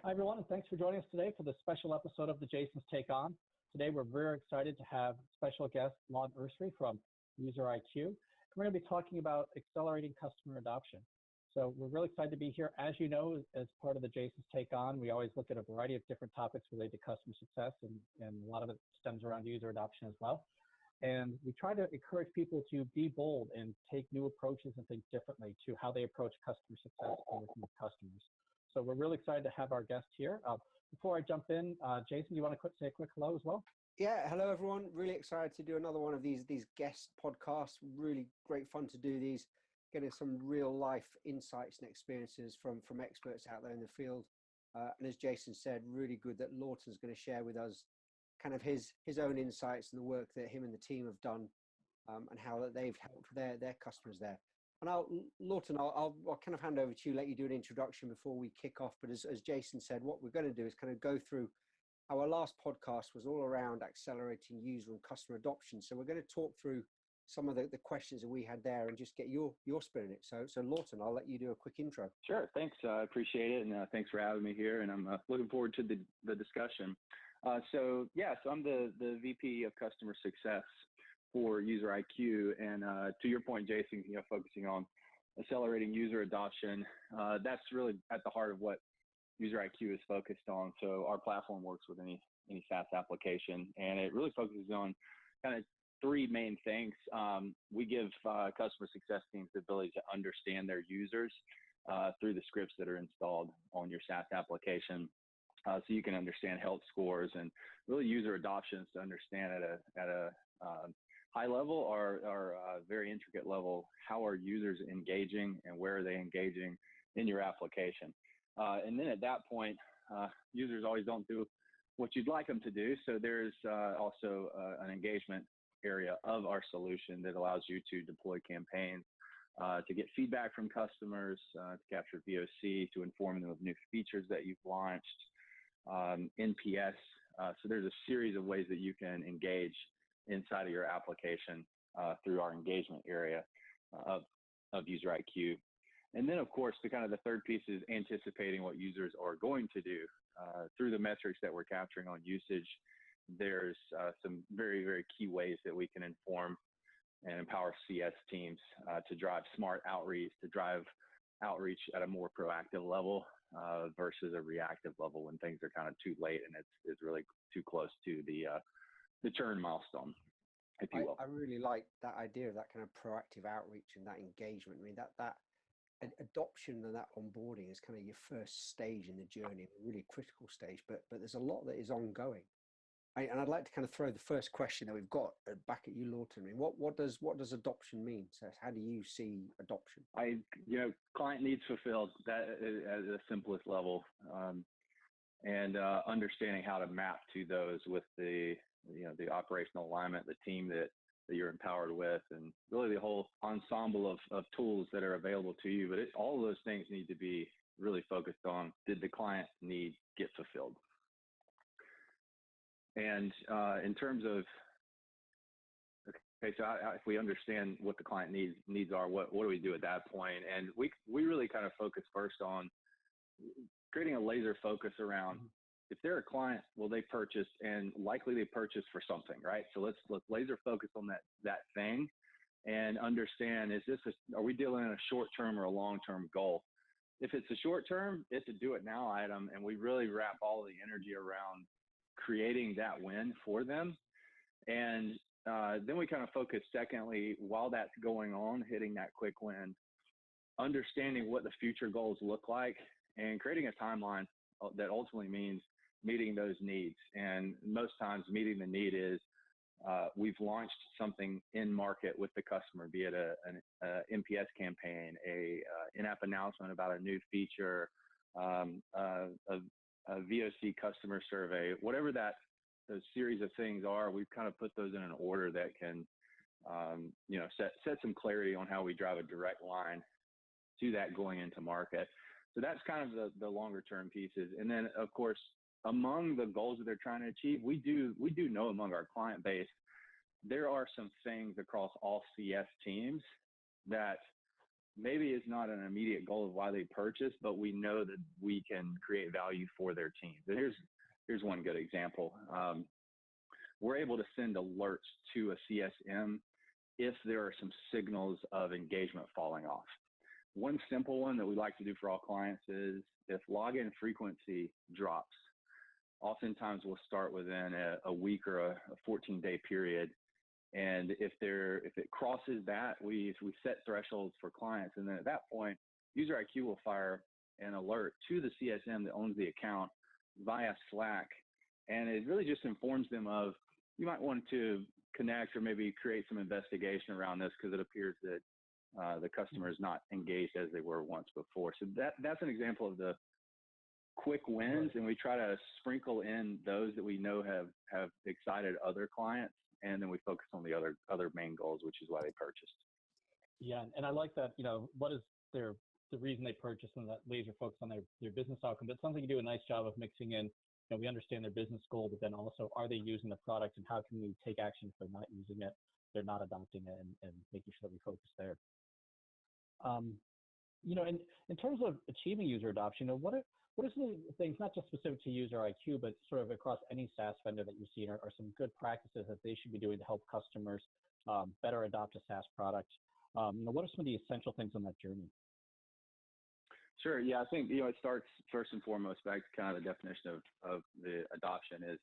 Hi, everyone, and thanks for joining us today for this special episode of the Jason's Take On. Today, we're very excited to have special guest Lawton Ursrey from UserIQ. We're going to be talking about accelerating customer adoption. So we're really excited to be here. As you know, as part of the Jason's Take On, we always look at a variety of different topics related to customer success, and a lot of it stems around user adoption as well. And we try to encourage people to be bold and take new approaches and think differently to how they approach customer success and working with customers. So we're really excited to have our guest here. Before I jump in, Jason, do you want to say a quick hello as well? Yeah, hello everyone. Really excited to do another one of these guest podcasts. Really great fun to do these, getting some real life insights and experiences from experts out there in the field. And as Jason said, really good that Lawton's going to share with us kind of his own insights and the work that him and the team have done, and how that they've helped their customers there. And Lawton, I'll kind of hand over to you, let you do an introduction before we kick off. But as Jason said, what we're going to do is kind of go through our last podcast was all around accelerating user and customer adoption. So we're going to talk through some of the questions that we had there and just get your spin on it. So Lawton, I'll let you do a quick intro. Sure, thanks. I appreciate it, and thanks for having me here. And I'm looking forward to the discussion. So I'm the VP of Customer Success for UserIQ, and to your point, Jason, focusing on accelerating user adoption. That's really at the heart of what UserIQ is focused on. So our platform works with any SaaS application, and it really focuses on kind of three main things. We give customer success teams the ability to understand their users through the scripts that are installed on your SaaS application. So you can understand health scores and really user adoptions to understand at a high level or very intricate level, how are users engaging and where are they engaging in your application. And then at that point, users always don't do what you'd like them to do. So there's also an engagement area of our solution that allows you to deploy campaigns to get feedback from customers, to capture VOC, to inform them of new features that you've launched, NPS. So there's a series of ways that you can engage inside of your application through our engagement area of UserIQ. And then, of course, the third piece is anticipating what users are going to do. Through the metrics that we're capturing on usage, there's some very, very key ways that we can inform and empower CS teams to drive smart outreach, to drive outreach at a more proactive level versus a reactive level when things are kind of too late and it's really too close to the churn milestone, if you will. I really like that idea of that kind of proactive outreach and that engagement. I mean, that adoption and that onboarding is kind of your first stage in the journey, a really critical stage, but there's a lot that is ongoing. And I'd like to kind of throw the first question that we've got back at you, Lawton. I mean, what does adoption mean? So how do you see adoption? Client needs fulfilled, that is at the simplest level, and understanding how to map to those with the operational alignment, the team that you're empowered with, and really the whole ensemble of tools that are available to you. But all of those things need to be really focused on, did the client need get fulfilled? And in terms of, okay, so if we understand what the client needs are, what do we do at that point? And we really kind of focus first on creating a laser focus around, if they're a client, well, they purchased, and likely they purchased for something, right? So let's laser focus on that thing and understand, are we dealing in a short-term or a long-term goal? If it's a short-term, it's a do-it-now item, and we really wrap all the energy around creating that win for them. And then we kind of focus, secondly, while that's going on, hitting that quick win, understanding what the future goals look like, and creating a timeline that ultimately means meeting those needs. And most times meeting the need is we've launched something in market with the customer, be it an NPS campaign, a in-app announcement about a new feature, a VOC customer survey, whatever those series of things are. We've kind of put those in an order that can set some clarity on how we drive a direct line to that going into market. So that's kind of the longer term pieces. And then, of course, among the goals that they're trying to achieve, we do know among our client base, there are some things across all CS teams that maybe is not an immediate goal of why they purchase, but we know that we can create value for their teams. And here's one good example. We're able to send alerts to a CSM if there are some signals of engagement falling off. One simple one that we like to do for all clients is if login frequency drops, oftentimes we'll start within a week or a 14-day period. And if it crosses that, we set thresholds for clients. And then at that point, UserIQ will fire an alert to the CSM that owns the account via Slack. And it really just informs them of, you might want to connect or maybe create some investigation around this because it appears that the customer is not engaged as they were once before. So that's an example of the quick wins, and we try to sprinkle in those that we know have excited other clients, and then we focus on the other main goals, which is why they purchased. Yeah, and I like that, what is the reason they purchased and that laser focus on their business outcome. But something you do a nice job of mixing in, we understand their business goal, but then also, are they using the product and how can we take action if they're not using it, they're not adopting it, and making sure that we focus there. In terms of achieving user adoption, what are some of the things, not just specific to UserIQ, but sort of across any SaaS vendor that you've seen, are some good practices that they should be doing to help customers better adopt a SaaS product? What are some of the essential things on that journey? Sure. Yeah, I think, it starts first and foremost back to kind of the definition of the adoption is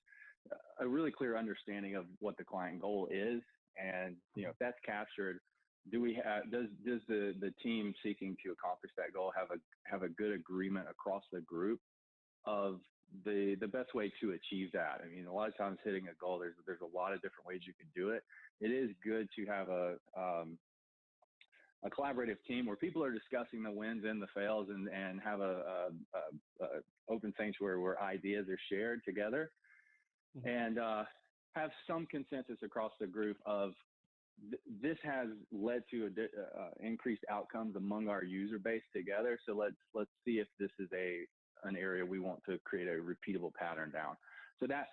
a really clear understanding of what the client goal is. And, if that's captured, does the team seeking to accomplish that goal have a good agreement across the group of the best way to achieve that? I mean, a lot of times hitting a goal, there's a lot of different ways you can do it. It is good to have a collaborative team where people are discussing the wins and the fails and have a open sanctuary where ideas are shared together, and have some consensus across the group of this has led to increased outcomes among our user base together. So let's see if this is an area we want to create a repeatable pattern down. So that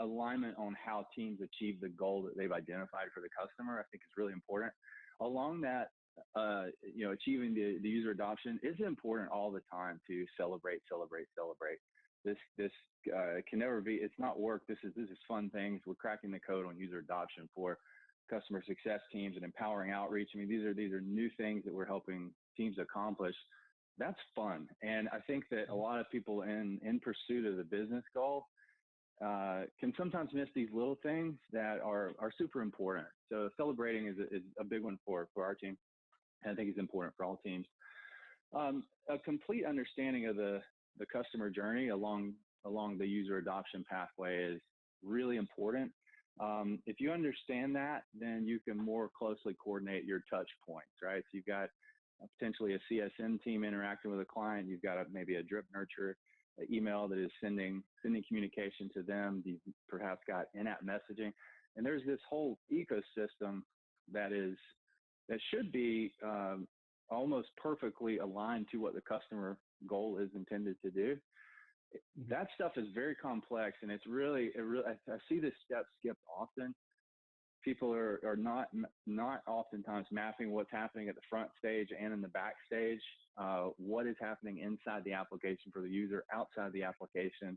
alignment on how teams achieve the goal that they've identified for the customer, I think, is really important. Along that, achieving the user adoption is important all the time to celebrate. This can never be, it's not work. This is fun things. We're cracking the code on user adoption for customer success teams and empowering outreach. I mean, these are new things that we're helping teams accomplish. That's fun. And I think that a lot of people in pursuit of the business goal can sometimes miss these little things that are super important. So celebrating is a big one for our team. And I think it's important for all teams. A complete understanding of the customer journey along the user adoption pathway is really important. If you understand that, then you can more closely coordinate your touch points, right? So you've got potentially a CSM team interacting with a client. You've got maybe a drip nurture email that is sending communication to them. You've perhaps got in-app messaging, and there's this whole ecosystem that should be almost perfectly aligned to what the customer goal is intended to do. That stuff is very complex, and it's really I see this step skipped often. People are not oftentimes mapping what's happening at the front stage and in the back stage, what is happening inside the application for the user, outside the application,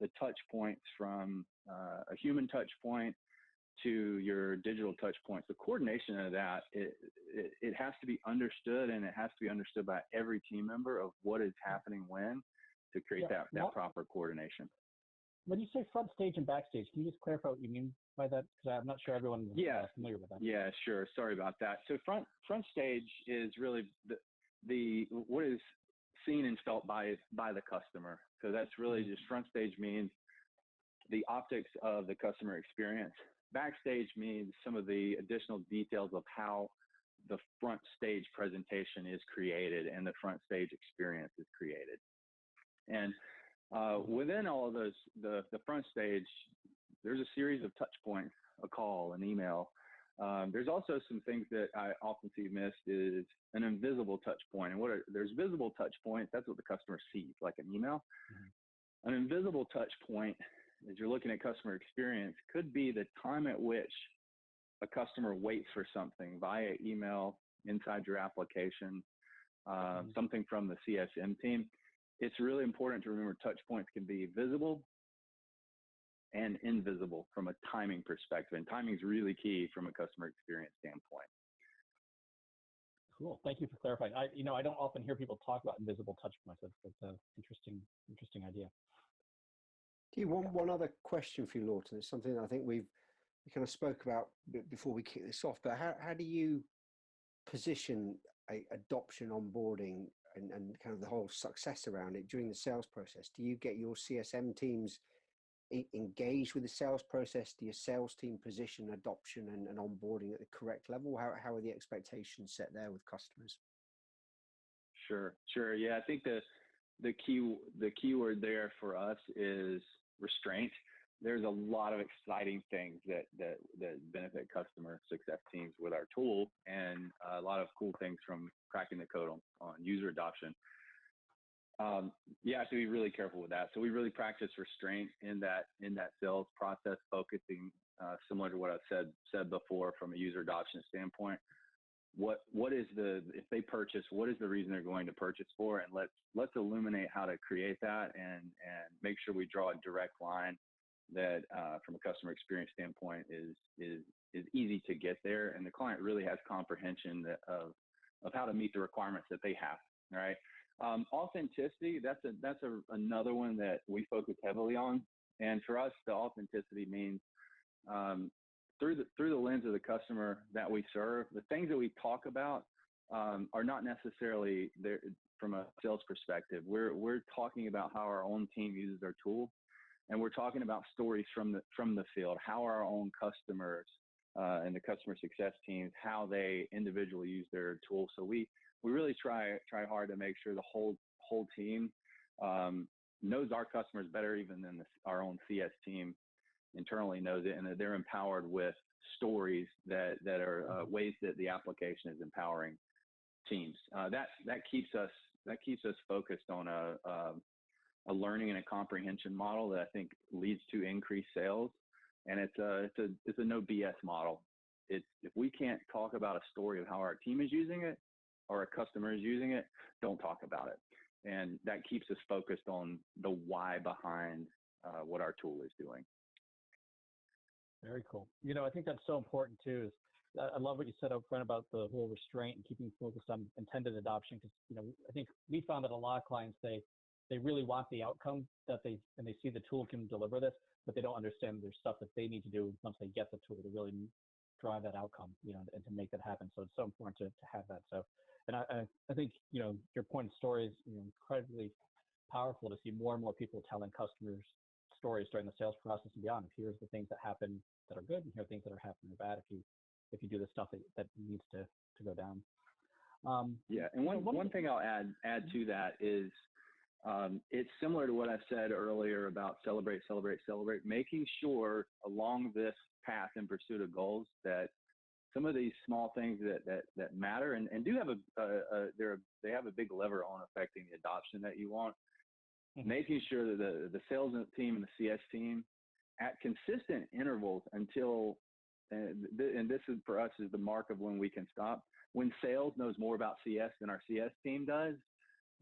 the touch points from a human touch point to your digital touch points. The coordination of that, it has to be understood, and it has to be understood by every team member of what is happening when, to create that proper coordination. When you say front stage and backstage, can you just clarify what you mean by that? Because I'm not sure everyone is familiar with that. Yeah, sure. Sorry about that. So front stage is really the what is seen and felt by the customer. So that's really just front stage means the optics of the customer experience. Backstage means some of the additional details of how the front stage presentation is created and the front stage experience is created. And within all of those, the front stage, there's a series of touch points, a call, an email. There's also some things that I often see missed is an invisible touch point. And there's visible touch points, that's what the customer sees, like an email. An invisible touch point, as you're looking at customer experience, could be the time at which a customer waits for something via email inside your application, something from the CSM team. It's really important to remember touch points can be visible and invisible from a timing perspective. And timing is really key from a customer experience standpoint. Cool. Thank you for clarifying. I don't often hear people talk about invisible touch points. That's an interesting idea. Do you want one other question for you, Lawton? It's something that I think we kind of spoke about before we kick this off, but how do you position adoption, onboarding, and kind of the whole success around it during the sales process? Do you get your CSM teams engaged with the sales process? Do your sales team position adoption and onboarding at the correct level? How are the expectations set there with customers? Sure. Yeah, I think the key word there for us is restraint. There's a lot of exciting things that benefit customer success teams with our tool, and a lot of cool things from cracking the code on user adoption. You have to be really careful with that. So we really practice restraint in that sales process, focusing similar to what I've said before from a user adoption standpoint. What is if they purchase, what is the reason they're going to purchase for, and let's illuminate how to create that and make sure we draw a direct line that from a customer experience standpoint is easy to get there, and the client really has comprehension of how to meet the requirements that they have. Right. Authenticity, that's another one that we focus heavily on. And for us, the authenticity means through the lens of the customer that we serve, the things that we talk about are not necessarily there from a sales perspective. We're talking about how our own team uses our tool, and we're talking about stories from the field, how our own customers and the customer success teams, how they individually use their tool. So we really try hard to make sure the whole team knows our customers better even than our own CS team internally knows it, and that they're empowered with stories that are ways that the application is empowering teams. That keeps us focused on a learning and a comprehension model that I think leads to increased sales, and it's a no BS model. If we can't talk about a story of how our team is using it or a customer is using it, don't talk about it. And that keeps us focused on the why behind what our tool is doing. Very cool. I think that's so important too. I love what you said up front about the whole restraint and keeping focused on intended adoption, because I think we found that a lot of clients, they really want the outcome and they see the tool can deliver this, but they don't understand there's stuff that they need to do once they get the tool to really drive that outcome, and to make that happen. So it's so important to have that. So, and I think, your point of story is incredibly powerful to see more and more people telling customers stories during the sales process and beyond. Here's the things that happen that are good, and here are things that are happening bad if you do the stuff that needs to go down. Yeah, and one thing I'll add to that is it's similar to what I said earlier about celebrate, making sure along this path in pursuit of goals that some of these small things that matter and do have they have a big lever on affecting the adoption that you want. Mm-hmm. Making sure that the sales team and the CS team at consistent intervals until, and this is for us is the mark of when we can stop. When sales knows more about CS than our CS team does,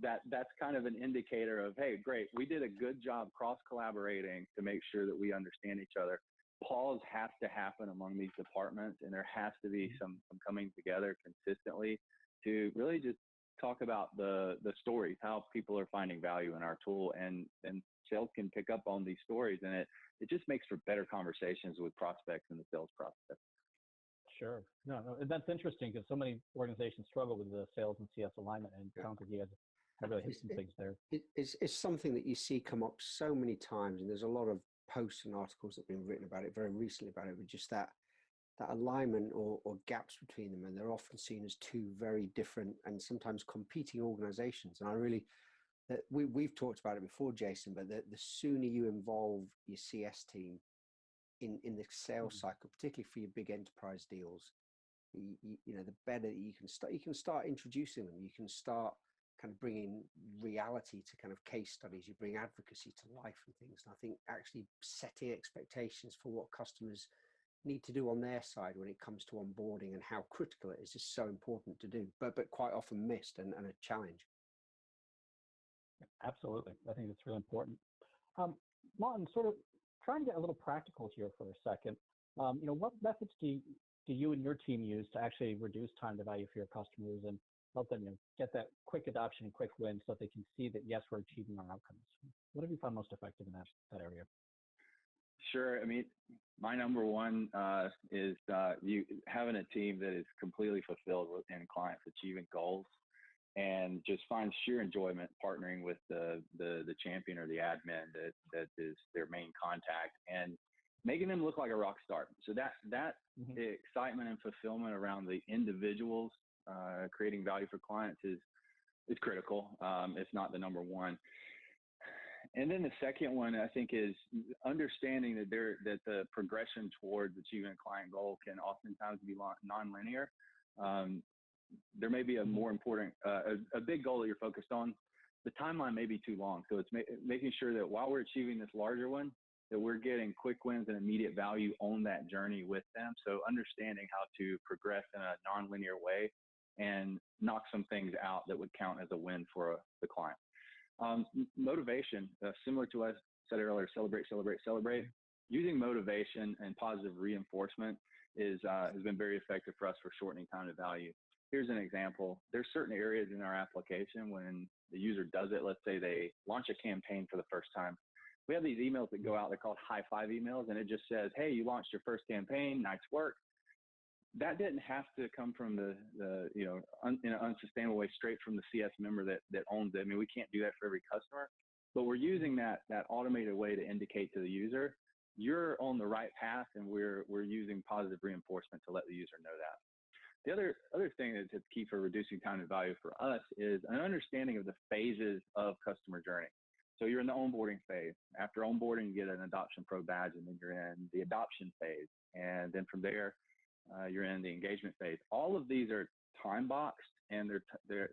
that's kind of an indicator of, hey, great, we did a good job cross-collaborating to make sure that we understand each other. Pause has to happen among these departments, and there has to be some coming together consistently to really just talk about the stories, how people are finding value in our tool, and sales can pick up on these stories, and it just makes for better conversations with prospects in the sales process. Sure. No, that's interesting because so many organizations struggle with the sales and CS alignment, and it sounds like you guys have really hit some things there. It's something that you see come up so many times, and there's a lot of posts and articles that have been written about it very recently about it, with just that alignment or gaps between them, and they're often seen as two very different and sometimes competing organizations. And I really, we've talked about it before, Jason, but the sooner you involve your CS team in the sales cycle, particularly for your big enterprise deals, the better you can start. You can start introducing them. You can start kind of bringing reality to kind of case studies. You bring advocacy to life and things. And I think actually setting expectations for what customers need to do on their side when it comes to onboarding, and how critical it is just so important to do, but quite often missed and a challenge. Absolutely. I think it's really important. Lawton, sort of trying to get a little practical here for a second. What methods do you and your team use to actually reduce time to value for your customers and help them get that quick adoption and quick win so that they can see that, yes, we're achieving our outcomes? What have you found most effective in that area? Sure. I mean, my number one is you having a team that is completely fulfilled in clients achieving goals, and just find sheer enjoyment partnering with the champion or the admin that is their main contact, and making them look like a rock star. So that excitement and fulfillment around the individuals creating value for clients is critical. If not the number one. And then the second one, I think, is understanding that the progression towards achieving a client goal can oftentimes be nonlinear. There may be a more important, a big goal that you're focused on. The timeline may be too long. So it's making sure that while we're achieving this larger one, that we're getting quick wins and immediate value on that journey with them. So understanding how to progress in a nonlinear way and knock some things out that would count as a win for the client. Motivation, similar to what I said earlier, celebrate. Using motivation and positive reinforcement has been very effective for us for shortening time to value. Here's an example. There's certain areas in our application when the user does it, let's say they launch a campaign for the first time. We have these emails that go out, they're called high five emails, and it just says, hey, you launched your first campaign, nice work. That didn't have to come from in an unsustainable way, straight from the CS member that owns it. I mean, we can't do that for every customer, but we're using that automated way to indicate to the user, you're on the right path, and we're using positive reinforcement to let the user know that. The other thing that's key for reducing time to value for us is an understanding of the phases of customer journey. So you're in the onboarding phase. After onboarding, you get an adoption pro badge, and then you're in the adoption phase. And then from there, you're in the engagement phase. All of these are time boxed, and they're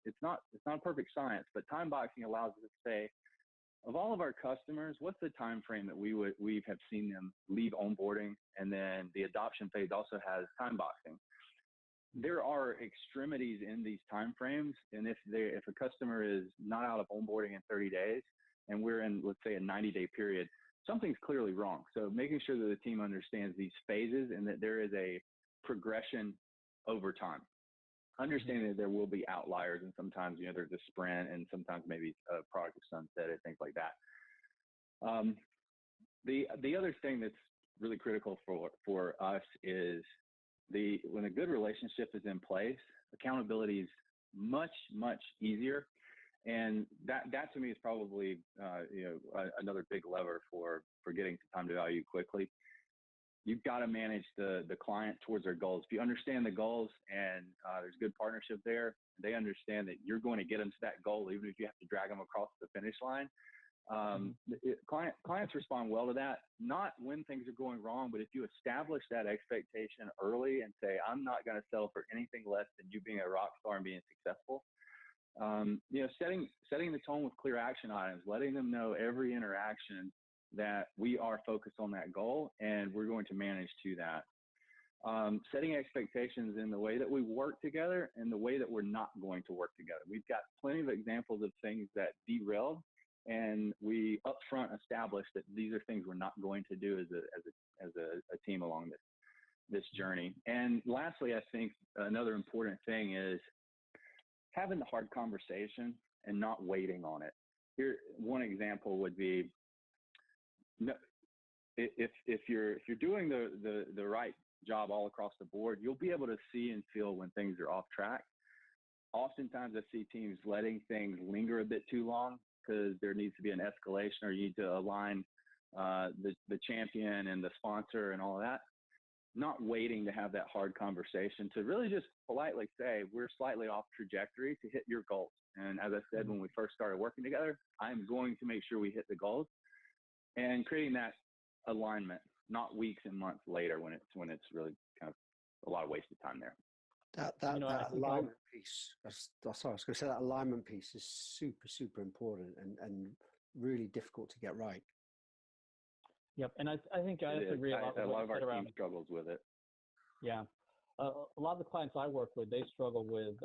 it's not a perfect science, but time boxing allows us to say, of all of our customers, what's the time frame that we have seen them leave onboarding, and then the adoption phase also has time boxing. There are extremities in these time frames, and if a customer is not out of onboarding in 30 days, and we're in, let's say, a 90-day period, something's clearly wrong. So making sure that the team understands these phases and that there is a progression over time. Understanding that there will be outliers, and sometimes there's a sprint, and sometimes maybe a product is sunsetted, things like that. The other thing that's really critical for us is when a good relationship is in place, accountability is much easier, and that to me is probably another big lever for getting to time to value quickly. You've got to manage the client towards their goals. If you understand the goals and there's good partnership there, they understand that you're going to get them to that goal, even if you have to drag them across the finish line. Clients respond well to that, not when things are going wrong, but if you establish that expectation early and say, I'm not going to sell for anything less than you being a rock star and being successful. Setting the tone with clear action items, letting them know every interaction that we are focused on that goal and we're going to manage to that. Setting expectations in the way that we work together and the way that we're not going to work together. We've got plenty of examples of things that derailed, and we upfront established that these are things we're not going to do as a team along this journey. And lastly, I think another important thing is having the hard conversation and not waiting on it. Here, one example would be, if you're doing the right job all across the board, you'll be able to see and feel when things are off track. Oftentimes I see teams letting things linger a bit too long because there needs to be an escalation, or you need to align the champion and the sponsor and all of that. Not waiting to have that hard conversation, to really just politely say, we're slightly off trajectory to hit your goals. And as I said, when we first started working together, I'm going to make sure we hit the goals, and creating that alignment, not weeks and months later when it's really kind of a lot of wasted time there. That alignment piece, sorry, I was going to say, that alignment piece is super important and really difficult to get right. Yep. And I think I agree a lot with a what lot you of our said around. team struggles with it. Yeah. A lot of the clients I work with, they struggle with,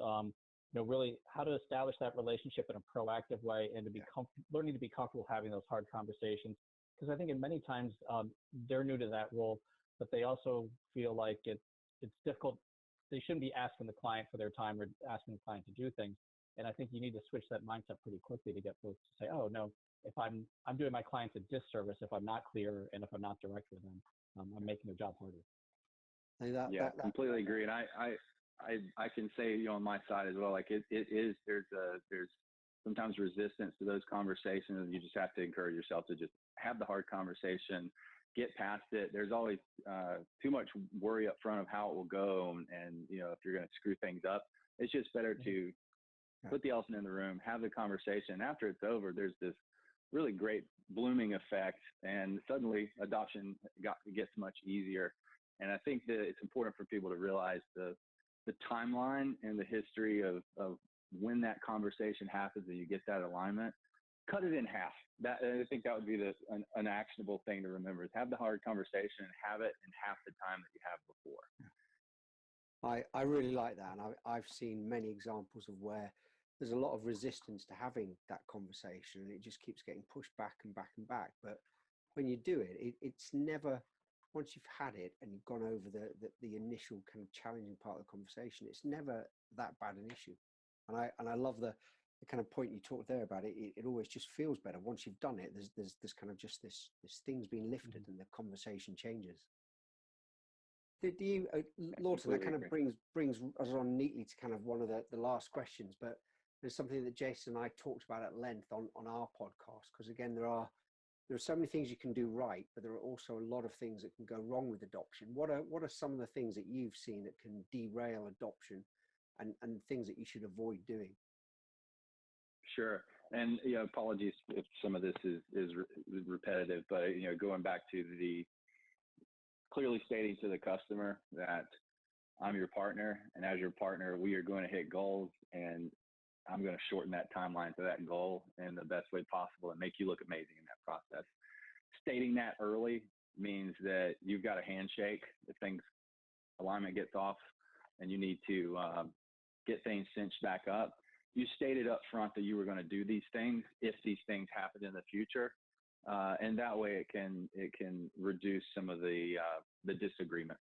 really how to establish that relationship in a proactive way and to be learning to be comfortable having those hard conversations. Because I think in many times they're new to that role, but they also feel like it's difficult. They shouldn't be asking the client for their time or asking the client to do things. And I think you need to switch that mindset pretty quickly to get folks to say, oh, no, if I'm doing my clients a disservice if I'm not clear and if I'm not direct with them, I'm making their job harder. Completely agree. And I can say, on my side as well, like there's sometimes resistance to those conversations, and you just have to encourage yourself to just have the hard conversation, get past it. There's always too much worry up front of how it will go, and if you're going to screw things up, it's just better to put the elephant in the room, have the conversation. After it's over, there's this really great blooming effect, and suddenly adoption gets much easier. And I think that it's important for people to realize the timeline and the history of when that conversation happens and you get that alignment. Cut it in half. I think that would be an actionable thing to remember, is have the hard conversation and have it in half the time that you have before. I really like that. And I've seen many examples of where there's a lot of resistance to having that conversation, and it just keeps getting pushed back and back and back. But when you do it, it's never, once you've had it and you've gone over the initial kind of challenging part of the conversation, it's never that bad an issue. And I love the kind of point you talked there about it. It always just feels better once you've done it. There's kind of just this thing's been lifted and the conversation changes. Do you, Lawton, that kind of brings us on neatly to kind of one of the last questions, but there's something that Jason and I talked about at length on our podcast, because again, there are so many things you can do right, but there are also a lot of things that can go wrong with adoption. What are some of the things that you've seen that can derail adoption and things that you should avoid doing? Sure. And apologies if some of this is repetitive, but going back to the clearly stating to the customer that I'm your partner, and as your partner, we are going to hit goals, and I'm going to shorten that timeline to that goal in the best way possible and make you look amazing in that process. Stating that early means that you've got a handshake if alignment gets off and you need to get things cinched back up. You stated up front that you were going to do these things if these things happen in the future, and that way it can reduce some of the disagreements.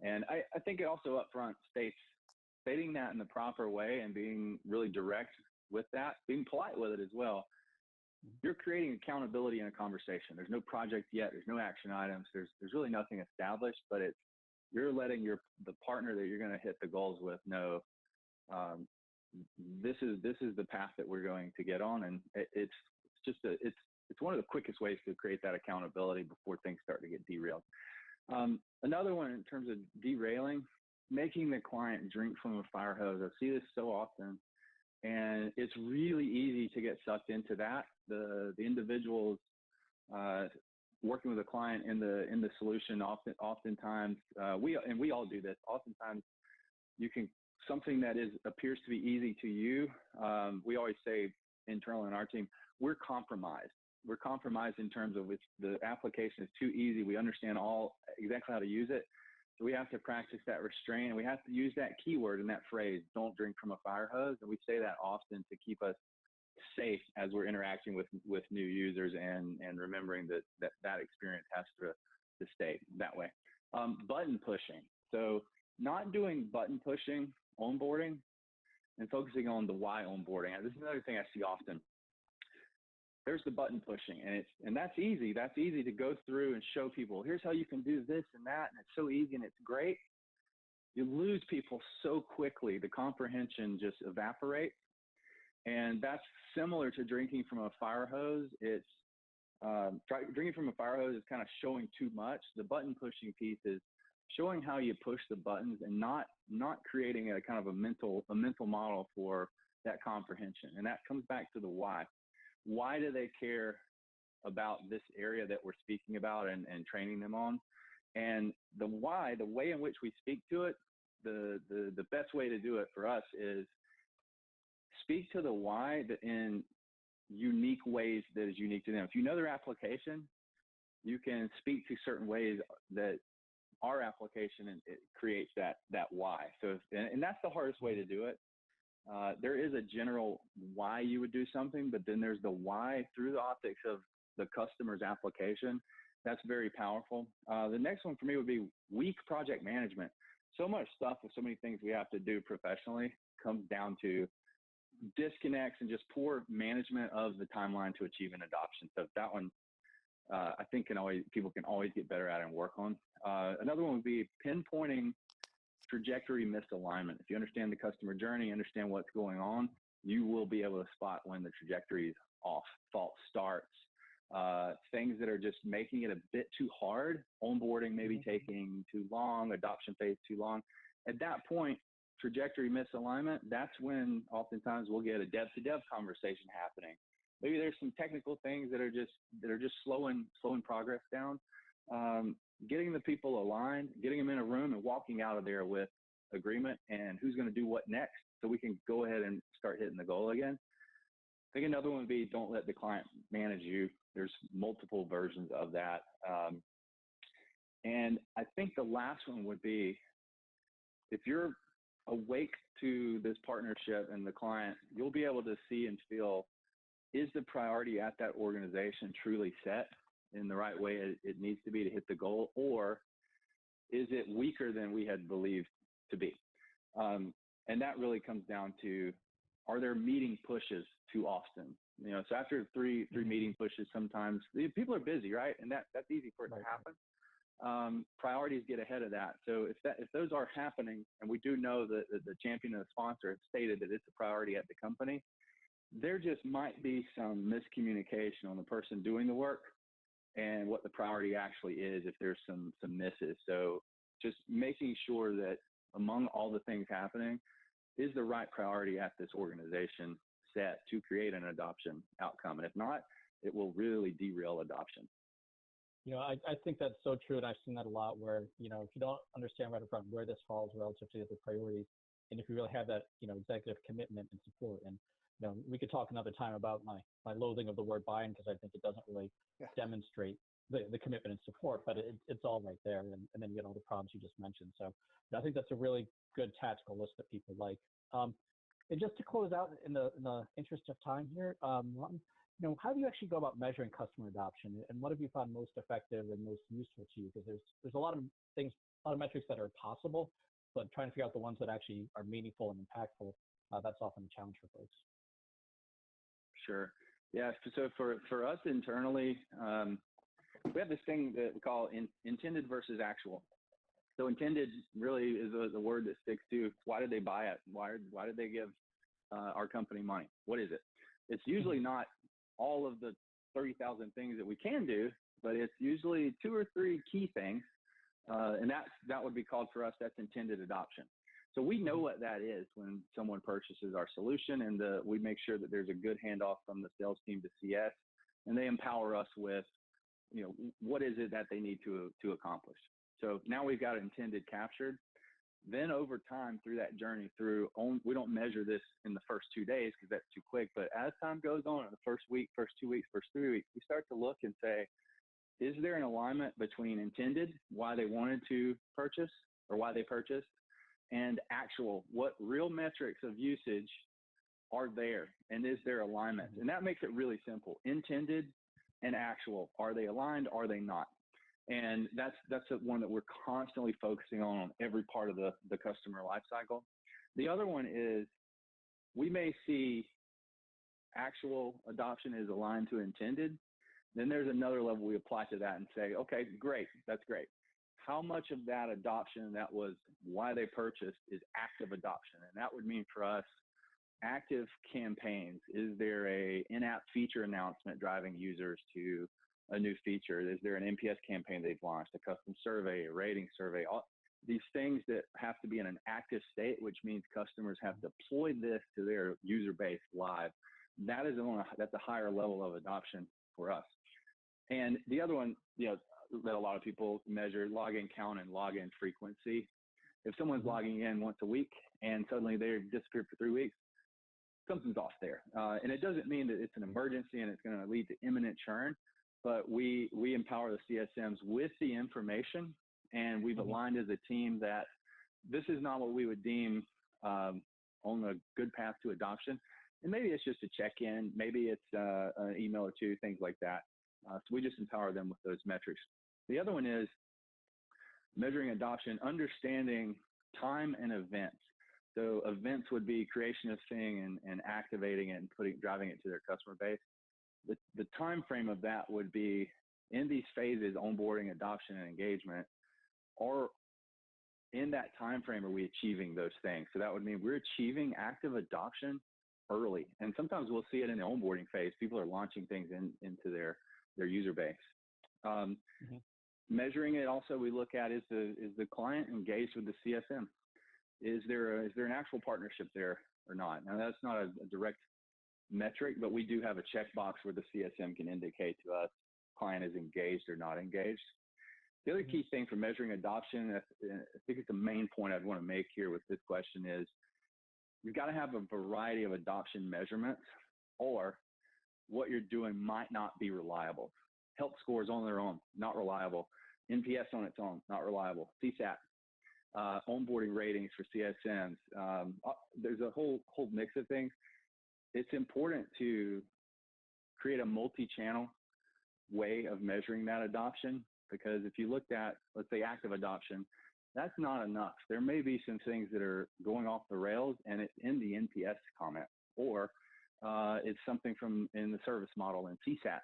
And I think it also up front stating that in the proper way and being really direct with that, being polite with it as well. You're creating accountability in a conversation. There's no project yet. There's no action items. There's really nothing established, but you're letting the partner that you're going to hit the goals with know this is the path that we're going to get on, and it's one of the quickest ways to create that accountability before things start to get derailed. Another one in terms of derailing, making the client drink from a fire hose. I see this so often, and it's really easy to get sucked into that. The individuals working with a client in the solution, oftentimes we all do this. Oftentimes, something that appears to be easy to you. We always say internally in our team, we're compromised. We're compromised in terms of the application is too easy. We understand exactly how to use it. So we have to practice that restraint, and we have to use that keyword in that phrase, don't drink from a fire hose. And we say that often to keep us safe as we're interacting with new users and remembering that experience has to stay that way. Button pushing. So not doing button pushing onboarding and focusing on the why onboarding. This is another thing I see often. There's the button pushing, and that's easy. That's easy to go through and show people, here's how you can do this and that, and it's so easy and it's great. You lose people so quickly. The comprehension just evaporates, and that's similar to drinking from a fire hose. It's drinking from a fire hose is kind of showing too much. The button pushing piece is showing how you push the buttons and not creating a kind of a mental model for that comprehension. And that comes back to the why. Why do they care about this area that we're speaking about and training them on? And the why, the way in which we speak to it, the best way to do it for us is speak to the why in unique ways that is unique to them. If you know their application, you can speak to certain ways that our application and it creates that why. So, and that's the hardest way to do it. There is a general why you would do something, but then there's the why through the optics of the customer's application. That's very powerful. The next one for me would be weak project management. So much stuff with so many things we have to do professionally comes down to disconnects and just poor management of the timeline to achieve an adoption. So that one, I think people can always get better at and work on. Another one would be pinpointing trajectory misalignment. If you understand the customer journey, understand what's going on, you will be able to spot when the trajectory is off, false starts, things that are just making it a bit too hard, onboarding maybe taking too long, adoption phase too long. At that point, trajectory misalignment, that's when oftentimes we'll get a dev to dev conversation happening. Maybe there's some technical things that are just slowing progress down. Getting the people aligned, getting them in a room and walking out of there with agreement and who's going to do what next so we can go ahead and start hitting the goal again. I think another one would be don't let the client manage you. There's multiple versions of that. And I think the last one would be if you're awake to this partnership and the client, you'll be able to see and feel, is the priority at that organization truly set in the right way it needs to be to hit the goal, or is it weaker than we had believed to be? And that really comes down to, are there meeting pushes too often? You know, so after three meeting pushes, sometimes people are busy, right? And that's easy for it to happen. Priorities get ahead of that. So if those are happening, and we do know that the champion and the sponsor have stated that it's a priority at the company, there just might be some miscommunication on the person doing the work and what the priority actually is if there's some misses. So just making sure that among all the things happening, is the right priority at this organization set to create an adoption outcome? And if not, it will really derail adoption. You know, I think that's so true, and I've seen that a lot where, you know, if you don't understand right up front where this falls relative to the priorities, and if you really have that, you know, executive commitment and support, and, you know, we could talk another time about my loathing of the word buy-in, because I think it doesn't really demonstrate the commitment and support, but it's all right there, and then you get all the problems you just mentioned. So I think that's a really good tactical list that people like. And just to close out in the interest of time here, you know, how do you actually go about measuring customer adoption, and what have you found most effective and most useful to you? Because there's a lot of things, a lot of metrics that are possible, but trying to figure out the ones that actually are meaningful and impactful, that's often a challenge for folks. Sure. Yeah. So for us internally, we have this thing that we call intended versus actual. So intended really is a word that sticks to, why did they buy it? Why did they give our company money? What is it? It's usually not all of the 30,000 things that we can do, but it's usually 2 or 3 key things. And that would be called for us, that's intended adoption. So we know what that is when someone purchases our solution, and we make sure that there's a good handoff from the sales team to CS, and they empower us with, you know, what is it that they need to accomplish. So now we've got intended captured. Then over time through that journey we don't measure this in the first 2 days because that's too quick, but as time goes on, in the first week, first 2 weeks, first 3 weeks, we start to look and say, is there an alignment between intended, why they wanted to purchase or why they purchased, and actual, what real metrics of usage are there, and is there alignment? And that makes it really simple. Intended and actual, are they aligned? Are they not? And that's one that we're constantly focusing on every part of the customer lifecycle. The other one is, we may see actual adoption is aligned to intended. Then there's another level we apply to that and say, okay, great, that's great. How much of that adoption that was why they purchased is active adoption? And that would mean for us, active campaigns. Is there a in-app feature announcement driving users to a new feature? Is there an NPS campaign they've launched, a custom survey, a rating survey? All these things that have to be in an active state, which means customers have deployed this to their user base live. That's a higher level of adoption for us. And the other one, you know, that a lot of people measure, login count and login frequency. If someone's logging in once a week and suddenly they've disappeared for 3 weeks, something's off there. And it doesn't mean that it's an emergency and it's going to lead to imminent churn, but we empower the CSMs with the information, and we've aligned as a team that this is not what we would deem on a good path to adoption. And maybe it's just a check-in, maybe it's an email or two, things like that. So we just empower them with those metrics. The other one is measuring adoption, understanding time and events. So events would be creation of thing and activating it and driving it to their customer base. The time frame of that would be in these phases, onboarding, adoption, and engagement, or in that time frame are we achieving those things? So that would mean we're achieving active adoption early. And sometimes we'll see it in the onboarding phase. People are launching things into their user base. Measuring it also, we look at is the client engaged with the CSM? Is there an actual partnership there or not? Now that's not a direct metric, but we do have a checkbox where the CSM can indicate to us client is engaged or not engaged. The other key thing for measuring adoption, I think it's the main point I'd want to make here with this question is you've got to have a variety of adoption measurements, or what you're doing might not be reliable. Help scores on their own, not reliable. NPS on its own, not reliable. CSAT, onboarding ratings for CSMs. There's a whole mix of things. It's important to create a multi-channel way of measuring that adoption, because if you looked at, let's say, active adoption, that's not enough. There may be some things that are going off the rails and it's in the NPS comment, or it's something in the service model in CSAT,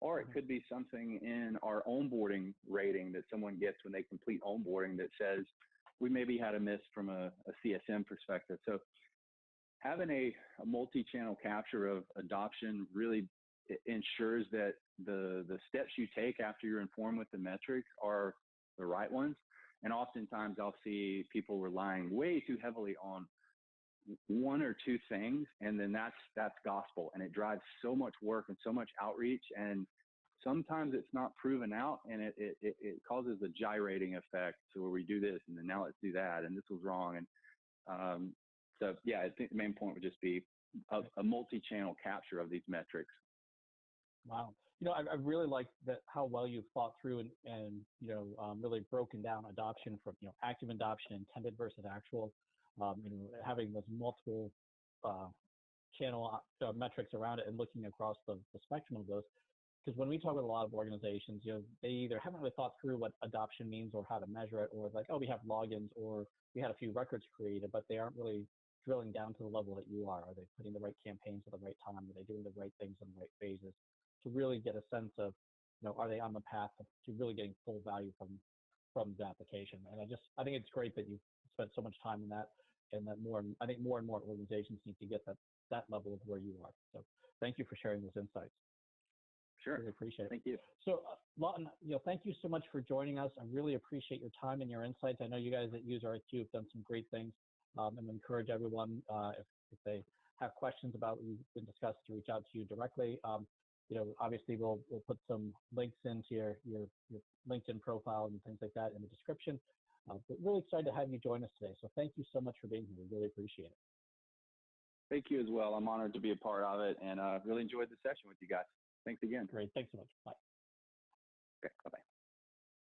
or it could be something in our onboarding rating that someone gets when they complete onboarding that says we maybe had a miss from a CSM perspective. So having a multi-channel capture of adoption really ensures that the steps you take after you're informed with the metrics are the right ones. And oftentimes I'll see people relying way too heavily on one or two things, and then that's gospel, and it drives so much work and so much outreach, and sometimes it's not proven out, and it causes a gyrating effect. So where we do this and then now let's do that, and this was wrong. And so yeah, I think the main point would just be a multi-channel capture of these metrics. Wow. I really like that, how well you've thought through and really broken down adoption from, active adoption, intended versus actual, having those multiple channel metrics around it and looking across the spectrum of those. Because when we talk with a lot of organizations, they either haven't really thought through what adoption means or how to measure it, or like, oh, we have logins or we had a few records created, but they aren't really drilling down to the level that you are. Are they putting the right campaigns at the right time? Are they doing the right things in the right phases? To really get a sense of, are they on the path to really getting full value from the application? And I think it's great that you spent so much time in that, and that I think more and more organizations need to get that level of where you are. So thank you for sharing those insights. Sure. Really appreciate it. Thank you. So Lawton, thank you so much for joining us. I really appreciate your time and your insights. I know you guys at UserIQ have done some great things, and encourage everyone, if they have questions about what we've been discussed, to reach out to you directly. Obviously we'll put some links into your LinkedIn profile and things like that in the description. But really excited to have you join us today. So thank you so much for being here. We really appreciate it. Thank you as well. I'm honored to be a part of it, and really enjoyed the session with you guys. Thanks again. Great. Thanks so much. Bye. Okay. Bye-bye.